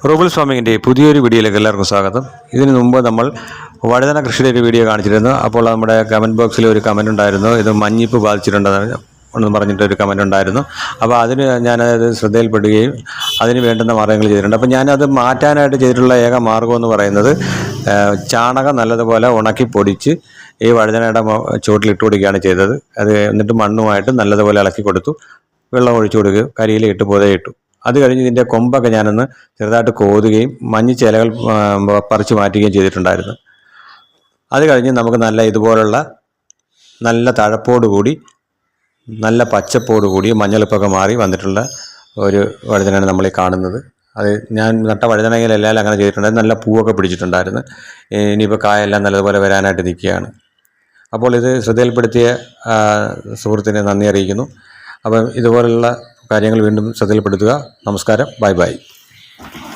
റൂബൽ ഫാമിങ്ങിൻ്റെ പുതിയൊരു വീഡിയോയിലേക്ക് എല്ലാവർക്കും സ്വാഗതം. ഇതിനു മുമ്പ് നമ്മൾ വഴുതന കൃഷിയുടെ ഒരു വീഡിയോ കാണിച്ചിരുന്നു. അപ്പോൾ നമ്മുടെ കമൻറ്റ് ബോക്സിൽ ഒരു കമൻറ്റ് ഉണ്ടായിരുന്നു, ഇത് മഞ്ഞിപ്പ് ബാധിച്ചിട്ടുണ്ടെന്ന് പറഞ്ഞിട്ടൊരു കമൻറ്റ് ഉണ്ടായിരുന്നു. അപ്പോൾ അതിന് ഞാനത് ശ്രദ്ധയിൽപ്പെടുകയും അതിന് വേണ്ടുന്ന മാർഗ്ഗങ്ങൾ ചെയ്തിട്ടുണ്ട്. അപ്പോൾ ഞാനത് മാറ്റാനായിട്ട് ചെയ്തിട്ടുള്ള ഏക മാർഗ്ഗം എന്ന് പറയുന്നത് ചാണകം നല്ലതുപോലെ ഉണക്കി പൊടിച്ച് ഈ വഴുതനയുടെ ചുവട്ടിലിട്ട് കൊടുക്കുകയാണ് ചെയ്തത്. അത് എന്നിട്ട് മണ്ണുമായിട്ട് നല്ലതുപോലെ ഇളക്കി കൊടുത്തു, വെള്ളം ഒഴിച്ചു കൊടുക്കുകയും കരിയിലിട്ട് പുതയിട്ടു. അത് കഴിഞ്ഞ് ഇതിൻ്റെ കൊമ്പൊക്കെ ഞാനൊന്ന് ചെറുതായിട്ട് കോതുകയും മഞ്ഞിച്ചിലകൾ പറിച്ചു മാറ്റുകയും ചെയ്തിട്ടുണ്ടായിരുന്നു. അത് കഴിഞ്ഞ് നമുക്ക് നല്ല ഇതുപോലുള്ള നല്ല തഴപ്പോടുകൂടി നല്ല പച്ചപ്പോടുകൂടി മഞ്ഞളിപ്പൊക്കെ മാറി വന്നിട്ടുള്ള ഒരു വഴുതനയാണ് നമ്മളീ കാണുന്നത്. അത് ഞാൻ നട്ട വഴുതനയിലെല്ലാം അങ്ങനെ ചെയ്തിട്ടുണ്ടായിരുന്നു. നല്ല പൂവൊക്കെ പിടിച്ചിട്ടുണ്ടായിരുന്നു. ഇനിയിപ്പോൾ കായെല്ലാം നല്ലതുപോലെ വരാനായിട്ട് നിൽക്കുകയാണ്. അപ്പോൾ ഇത് ശ്രദ്ധയിൽപ്പെടുത്തിയ സുഹൃത്തിനെ നന്ദി അറിയിക്കുന്നു. അപ്പം ഇതുപോലുള്ള കാര്യങ്ങൾ വീണ്ടും ശ്രദ്ധയിൽപ്പെടുത്തുക. നമസ്കാരം, ബൈ ബൈ.